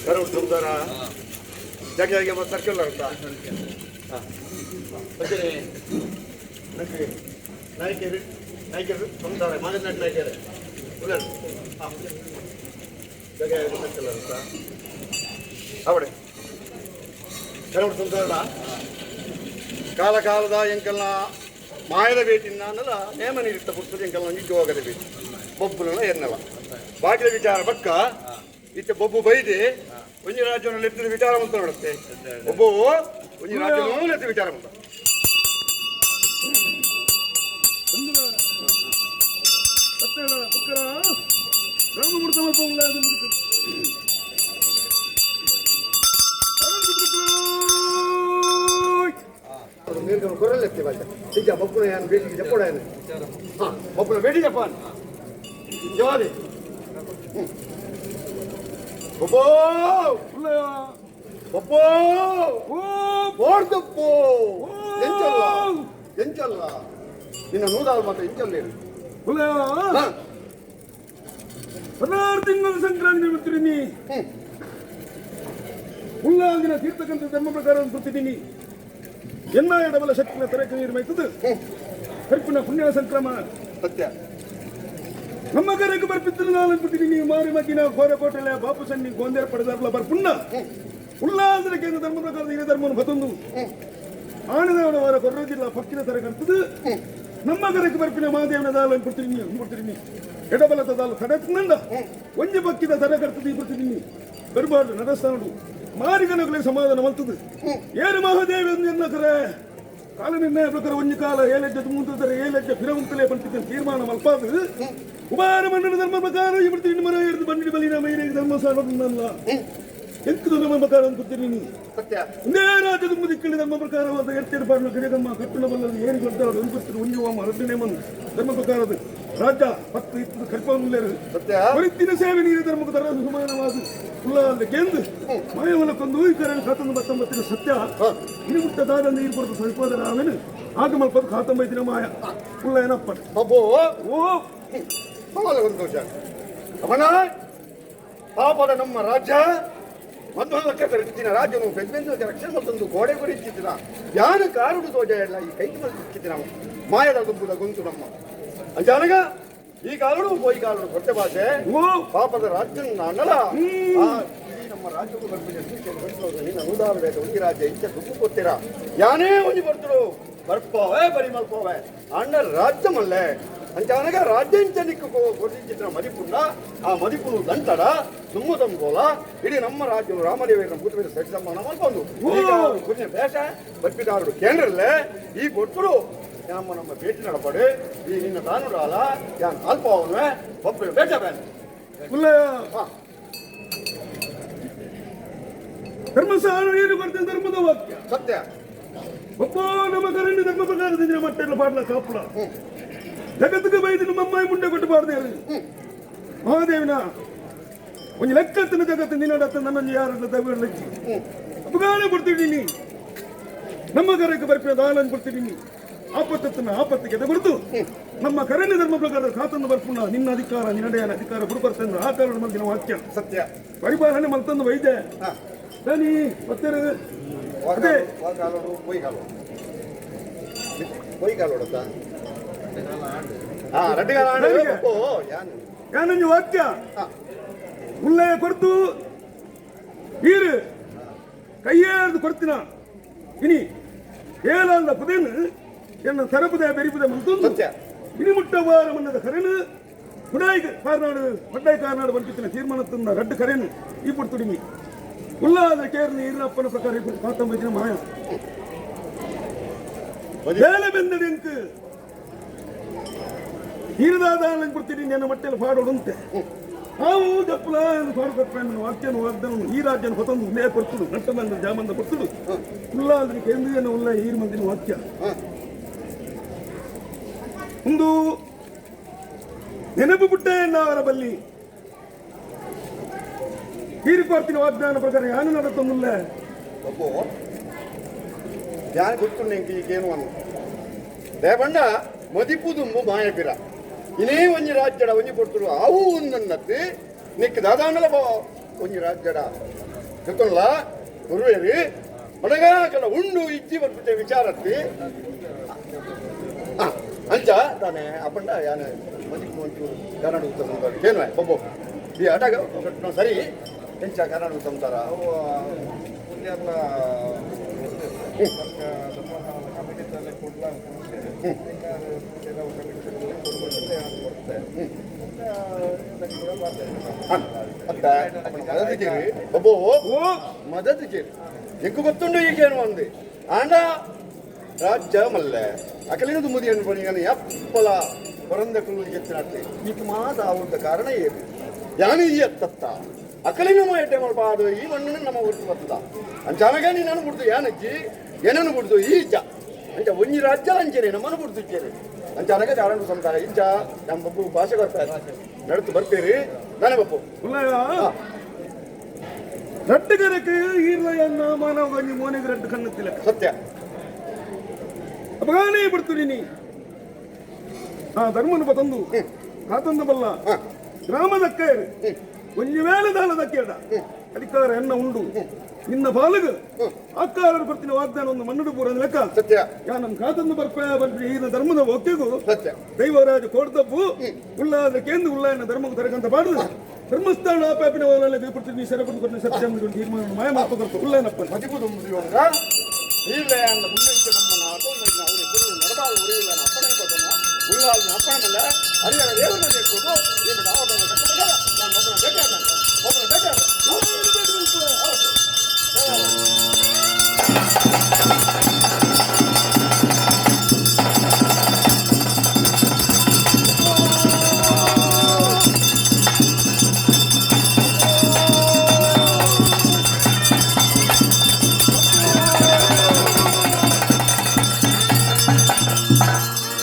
ಕರು ಸುಂದರ ಜಗೆ ಸರ್ಕಲ್ ಅಂತ ನಾಯ್ಕೆರು ನಾಯ್ಕೆರು ಸುಂದರ ಮಾಲಿನಾಡು ನಾಯ್ಕೆರು ಜಗೆ ಸರ್ಕಲ್ ಅಂತ ಅವಡೆ ಕರು ಸುಂದರ ಕಾಲ ಕಾಲದ ಎಂಕಲ್ನ ಮಾಯದ ಭೇಟಿನ ಅನ್ನಲ್ಲ ನೇಮ ನೀರಿಟ್ಟ ಪುಸ್ತಕ ಎಂಕಲ್ನ ನಿಜ ಹೋಗದ ಭೇಟಿ ಬೊಬ್ಬುನ ಎನ್ನಲ್ಲ ಬಾಗಿಲ ವಿಚಾರ ಪಕ್ಕ ಇತ್ತ ಬೊಬ್ಬು ಬೈದೆ ಒಂಜಿ ರಾಜ್ಯವನ್ನು ಎತ್ತಿದ ವಿಚಾರ ಅಂತ ನೋಡುತ್ತೆ ಒಬ್ಬ ಒಂಜಿ ರಾಜ್ಯವನ್ನು ಎತ್ತಿದ ವಿಚಾರ ಅಂತ ಕೊರಲೆತ್ತಿ ಬಾಯ್ತ ನಿಜ ಬೊಬ್ಬುನ ಏನು ಬೇಟಿಗೆ ಜಪ್ಪೋಡ ಏನು ಹಾಂ ಬೊಬ್ಬುನ ಬೇಟಿ ಜಪ್ಪಾನ್ ಜವಾದಿ ಬೊಬ್ಬೋ ಬೊಬ್ಬೋ ಓಡ್ದಪ್ಪೋ ಎಂಚಲ್ಲ ಎಂಚಲ್ಲ ನಿನ್ನ ನೂರಾಲ್ ಮಾತ್ರ ಎಂಚಲ್ಲೇನು 16 ತಿಂಗಳ ಸಂಕ್ರಾಂತಿ ಬಿಡ್ತೀನಿ ಉಲ್ಲಾಂಘನ ತೀರ್ಥಕಂತ ಧರ್ಮ ಪ್ರಕಾರ ಕೊಡ್ತಿದ್ದೀನಿ ಎನ್ನ ಎಡಬಲ ಶಕ್ತಿನ ತರಕ್ಕೆ ನೀರು ಮೈತದು ಕರ್ಪಿನ ಪುಣ್ಯ ಸಂಕ್ರಮ ಸತ್ಯ ನಮ್ಮ ಕರೆಗೆ ಬರ್ಪಿದ್ರು ನಾನು ಬಿಟ್ಟಿದ್ದೀನಿ ಮಾರಿ ಮಗ್ಗಿನ ಕೋರಕೋಟೆಲ್ಲ ಬಾಪು ಸಣ್ಣಿ ಗೋಂದೇರ ಪಡೆದಾರಲ್ಲ ಬರ್ಪುಣ್ಣ ಉಲ್ಲಾಂಘನ ಕೇಂದ್ರ ಧರ್ಮ ಪ್ರಕಾರದ ಹಿರಿಯ ಧರ್ಮವನ್ನು ಬತೊಂದು ಆಣದವನವರ ಕೊರ್ರ ಜಿಲ್ಲಾ ಪಕ್ಕಿನ ತರ ಕರ್ತದು ನಮ್ಮ ಕರೆಗೆ ಬರ್ಪಿನ ಮಹಾದೇವನ ದಾಲ ಬಿಡ್ತೀನಿ ಎಡಬಲದ ದಾಲು ಕಡಕ್ನಂದ ಒಂಜಿ ಬಕ್ಕಿದ ತರ ಕರ್ತದೆ ಬಿಡ್ತಿದ್ದೀನಿ ಬರಬಾರ್ದು ನಡೆಸ್ತಾನು ಮಾರಿಗನಗಳೇ ಸಮಾಧಾನ ಮಂತದ್ದು ಏನು ಮಹಾದೇವ ಎನ್ನ ಕರೆ ಕಾಲ ನಿರ್ಣಯ ಪ್ರಕಾರ ಒಂಜಿ ಕಾಲ 7 ಹೆಜ್ಜೆ ಮುಂತಾರೆ 7 ಹೆಜ್ಜೆ ಫಿರವುಂತಲೇ ಬಂತಿದ್ದ ತೀರ್ಮಾನ ಮಲ್ಪಾದು ಕುಮಾರ ಮಂಡಲ ಧರ್ಮ ಪ್ರಕಾರ ಇಬಿಡ್ತೀನಿ ಮರ ಹಿಡಿದು ಬಂಡಿ ಬಲಿನ ಮೈರಿಗೆ ಧರ್ಮ ಸಾಗೋದನ್ನಲ್ಲ ಎಂತದು ಧರ್ಮ ಪ್ರಕಾರ ಅಂತೀನಿ ಒಂದೇ ರಾಜ್ಯದ ಮುದಿಕ್ಕಳಿ ಧರ್ಮ ಪ್ರಕಾರವಾದ ಎರ್ತೆಡು ಪಾಡಿನ ಗಿಡಗಮ್ಮ ಕಟ್ಟಣ ಬಲ್ಲದು ಏನು ಕೊಡ್ತಾರೆ ಅನ್ಬಿಡ್ತಾರೆ ಒಂಜಿ ಹೋಮ ರಡ್ಡನೇ ಮಂದು ಧರ್ಮ ಪ್ರಕಾರದ ರಾಜ್ಯ 10 ಇತ್ತು ಕಲ್ಪವನ್ನೇರು ಹೊರಿತ್ತಿನ ಸೇವೆ ನೀರು ಧರ್ಮಕ್ಕೆ ತರ ಸಮಾನವಾದ ಉಲ್ಲಾದ ಗೆಂದು ಮಾಯವಲಕ್ಕೊಂದು ಈ ಕರೆ 1919 ಸತ್ಯ ಇರುಮುಟ್ಟದಾದ ನೀರು ಕೊಡ್ತು ಸ್ವಲ್ಪದ ನಾವೇನು ಆಗ ಮಲ್ಪದ 19 ಮಾಯ ಉಲ್ಲ ಏನಪ್ಪ ಅಬ್ಬೋ ಓ ಒಂದು ದೋಷ ಅವನ ಪಾಪದ ನಮ್ಮ ರಾಜ್ಯ ಮತ್ತೊಂದು ಲಕ್ಷ ಕರಿತಿನ ರಾಜ್ಯನು ಬೆಂಬೆಂದು ರಕ್ಷಣೆ ಮತ್ತೊಂದು ಗೋಡೆ ಕೊಡಿತಿದ್ದಿನ ಯಾರು ಕಾರುಡು ತೋಜ ಎಲ್ಲ ಈ ಕೈ ಮಲ್ತಿದ್ದ ನಾವು ಮಾಯದ ದುಬ್ಬುದ ಗೊಂತು ನಮ್ಮ ಅಂಜಾನಗ ಈ ಕಾಲುಡು ಹೋಗಿ ಕಾಲುಡು ಕೊಟ್ಟೆ ಭಾಷೆ ಪಾಪದ ರಾಜ್ಯ ಅನ್ನಲ್ಲ ನಮ್ಮ ರಾಜ್ಯಕ್ಕೂ ಬರ್ತೀನಿ ಅನುದಾನ ಬೇಕು ಒಂದಿ ರಾಜ್ಯ ಇಂಚ ದುಡ್ಡು ಕೊಡ್ತೀರಾ ಯಾನೇ ಒಂಜಿ ಬರ್ತರು ಬರ್ಪೋವೆ ಬರಿ ಮಲ್ಪೋವೆ ಅಣ್ಣ ರಾಜ್ಯ ಮಲ್ಲೆ ಅಂಚಾನಗ ರಾಜ್ಯ ಇಂಚ ನಿಕ್ಕು ಕೊಟ್ಟಿದ್ದ ಮದಿಪುಣ್ಣ ಆ ಮದಿಪುಣ್ಣು ದಂಟಡ ದುಮ್ಮು ತಂಬೋಲ ಇಡೀ ನಮ್ಮ ರಾಜ್ಯ ರಾಮದೇವರ ಭೂತವೇದ ಸರಿಸಮ್ಮ ಮಲ್ಕೊಂಡು ಕುರಿಯ ಬೇಷ ಬರ್ಪಿದಾರು ಕೇಂದ್ರಲ್ಲೇ ಈ ಕೊಟ್ಟರು ನಮ್ಮ ಭೇಟಿ ನಡಪಡು ಈ ನಿನ್ನ ತಾನುಡಾಲ ಯಾನ್ ಅಲ್ಪ ಅವನು ಒಬ್ಬರು ಬೇಟ ಬೇಡ ಧರ್ಮಸಾರ ಏನು ಬರ್ತದೆ ಧರ್ಮದ ವಾಕ್ಯ ಸತ್ಯ ಒಬ್ಬ ನಮ್ಮ ಕರಣ್ಯ ಧರ್ಮ ಪ್ರಕಾರದಿಂದ ಮಟ್ಟೆಲ್ಲ ಪಾಡ್ಲ ಕಾಪುಲ ಜಗತ್ತಿಗೆ ಬೈದಿನ ಮಮ್ಮಾಯಿ ಮುಂಡೆ ಕೊಟ್ಟು ಬಾರ್ದೇ ಮಹಾದೇವಿನ ಒಂದು ಲೆಕ್ಕತ್ತಿನ ಜಗತ್ತು ನಿನ್ನಡತ್ತ ನನ್ನನ್ನು ಯಾರನ್ನ ತಗೊಳ್ಳಿಕ್ಕಿ ಅಪಗಾಳೆ ಬಿಡ್ತಿದ್ದೀನಿ ನಮ್ಮ ಕರೆಗೆ ಬರ್ಪಿನ ದಾಳನ್ನು ಬಿಡ್ತಿದ್ದೀನಿ ಆಪತ್ತನ್ನು ಆಪತ್ತಿಗೆ ಎದೆಬಿಡ್ತು ನಮ್ಮ ಕರಣ್ಯ ಧರ್ಮ ಪ್ರಕಾರದ ಖಾತನ್ನು ಬರ್ಪುಣ್ಣ ನಿನ್ನ ಅಧಿಕಾರ ನಿನ್ನಡೆಯನ ಅಧಿಕಾರ ಬಿಡುಬರ್ತಂದ್ರೆ ಆ ಕಾರಣ ಮಲ್ದಿನ ವಾಕ್ಯ ಸತ್ಯ ಪರಿಪಾಲನೆ ಮಲ್ತಂದು ವೈದ್ಯ ದನಿ ಮತ್ತೆ ಅದೇ ಯಾನಂಜು ವಾಕ್ಯ ಉಲ್ಲಯ ಕೊಡ್ತು ಈರು ಕೈಯೇರ್ದು ಕೊಡ್ತೀನ ಇನಿ ಏಲಾದ ಪುದೇನು ಎನ್ನ ತರಪುದ ಬೆರಿಪುದ ಮಂತೊಂದು ಇನಿಮುಟ್ಟವಾರ ಮನ್ನದ ಕರೆನು ಹುಡಾಯಿ ಕಾರ್ನಾಡು ಪಡ್ಡಾಯಿ ಕಾರ್ನಾಡು ಬಂಕಿತ್ತಿನ ತೀರ್ಮಾನತನ್ನ ರಡ್ಡು ಕರೆನು ಈ ಪುಡ್ತುಡಿಮಿ ಉಲ್ಲಾದ ಕೇರ್ನ ಈರಪ್ಪನ ಪ್ರಕಾರ 19 ಮಾಯ ಬೇಲೆ ಬೆಂದಡಿ ಅಂಕ ಹೀರದಾದ ಕೊಡ್ತೀನಿ ನನ್ನ ಮಟ್ಟೆಲ್ಲ ಪಾಡೋಡುಂತೆ ನಾವು ಜಪ್ಪಲ ಪಾಡು ಕೊಟ್ಟ ವಾಕ್ಯನು ವಾಗ್ದಾನ ಈ ರಾಜ್ಯನ ಹೊತ್ತೊಂದು ಉಲ್ಲೇಖ ಕೊಡ್ತುಡು ನಟ್ಟ ಬಂದ ಜಾಮಂದ ಕೊಡ್ತುಡು ಉಲ್ಲಾದ್ರೆ ಕೇಂದ್ರೀಯನ ಉಲ್ಲ ಈರು ಮಂದಿನ ವಾಕ್ಯ ಒಂದು ನೆನಪು ಬಿಟ್ಟೆ ಅವರ ಬಲ್ಲಿ ಹೀರಿಕೊಡ್ತೀನಿ ವಾಗ್ದಾನ ಪ್ರಕಾರ ಯಾನು ನಡತೊಂದಿಲ್ಲ ಯಾರು ಗೊತ್ತು ಈಗೇನು ಅನ್ನು ದೇವಂಡ ಮದಿಪುದುಂಬು ಮಾಯಪಿರ ಇನ್ನೇ ಒಂಜಿ ರಾಜ್ಯಡ ಒಂಜಿ ಕೊಡ್ತರು ಅವು ಒಂದನ್ನತ್ತಿ ನಿಕ್ ದಾದಾಂಡಲ ಒಂಜಿ ರಾಜ್ಯಡ ಗೊತ್ತಲ್ಲ ಗುರುವೇರಿ ಒಣಗಾಕಲ ಉಂಡು ಇಜ್ಜಿ ಬರ್ಬಿಟ್ಟೆ ವಿಚಾರತ್ತಿ ಅಂಚ ತಾನೆ ಅಪ್ಪಂಡ ಯಾನ ಮದಿಗೆ ಒಂಚೂರು ಕರ್ನಾಟಕ ಸಂಸಾರ ಏನ್ವ ಬೊಬ್ಬು ಈ ಆಟಾಗ ಸರಿ ಎಂಚ ಕರ್ನಾಟಕ ಸಂಸಾರ ಅವು ಪುಣ್ಯಾತ್ಮ మద్దతుకి ఎక్కువ గుర్తుండే ఈకేను అంది ఆండ రాజ్య మల్లె అక్కలేని దుమ్ముది అనుకోని కానీ ఎప్పల పొరందకులు చెప్పినట్టు నీకు మా దావుంದ ಕಾರಣ ಏನು ಯಾನಿ ಎತ್ತತ್ತ ಅಕ್ಕಲಿನ ಮಾಯಟೆ ಮಾಡಬಾರ್ದು ಈ ಮಣ್ಣನ್ನು ನಮ್ಮ ಹೊರತು ಬರ್ತದ ಅಂಚಾನಗ ನೀನು ಬಿಡ್ತು ಯಾನಜ್ಜಿ ಏನನ್ನು ಬಿಡ್ತು ಈಚ ಅಂಚ ಒಂಜಿ ರಾಜ್ಯ ಅಂಚೇನೆ ನಮ್ಮನ್ನು ಬಿಡ್ತು ಇಚ್ಚೇನೆ ಅಂಚಾನಗ ಚಾರಂಡು ಸಂಸಾರ ಇಂಚ ನಮ್ಮ ಬಬ್ಬು ಭಾಷೆ ಬರ್ತಾರೆ ನಡ್ತು ಬರ್ತೀರಿ ನಾನೇ ಬಪ್ಪು ರಟ್ಟಗರಕ್ಕೆ ಈರ್ಲಯನ್ನ ಮಾನವ ಗಂಜಿ ಮೋನಿಗೆ ರಟ್ಟು ಕಣ್ಣುತ್ತಿಲ್ಲ ಸತ್ಯ ಅಪಗಾನೇ ಬಿಡ್ತು ನೀನಿ ಧರ್ಮನು ತಂದು ಕಾತಂದು ಬಲ್ಲ ಗ್ರಾಮದಕ್ಕೆ ಒಂಜಿ ವೇಳೆ ದಾನದಕ್ಕೆ ಅಧಿಕಾರ ಎನ್ನ ಉಂಡು ನಿನ್ನ ಬಾಲಗ ಆಕಾರ ಬರ್ತಿನ ವಾಗ್ದಾನ ಒಂದು ಮಣ್ಣು ಪೂರ ಲೆಕ್ಕ ಸತ್ಯ ನಮ್ಮ ಕಾತಂದು ಬರ್ಪಿ ಈನ ಧರ್ಮದ ಒಕ್ಕೆಗೂ ಸತ್ಯ ದೈವರಾಜ ಕೋಡ್ತಪ್ಪು ಉಳ್ಳಾದ ಕೇಂದ್ರ ಉಳ್ಳಾಯನ ಧರ್ಮಕ್ಕೆ ತರಕಂತ ಬಾಡುದು ಧರ್ಮಸ್ಥಾನ ಆಪಾಪಿನ ಹೋಗಲ್ಲ ಬಿಡ್ತೀನಿ ಸೆರೆಪಟ್ಟು ಕೊಟ್ಟು ಸತ್ಯ ತೀರ್ಮಾನ ಮಾಯ ಮಾಡ್ಕೋಬೇಕು ಉಳ್ಳಾಯನಪ್ಪ ಮದಿಪುದು ಮುಗಿಯುವಂಗ ಈಗಲೇ ಅಂದ ಮುಂದಕ್ಕೆ ನಮ್ಮನ್ನ ಆಟೋದಲ್ಲಿ ಅವರಿಗೆ ಗುರು ನಡೆದಾಳು ಉರಿಯಿಲ್ಲ ಅಪ್ಪಣೆ ಕೊಟ್ಟನ ಉಳ್ಳಾದ ಅಪ್ಪಣೆಲ್ಲ ಹರಿಹರ ದೇವರನ್ನ ಬೇಕು ಏನು ನಾವು ನಾನು ಒಬ್ಬನ ಭೇಟಿ ಆದ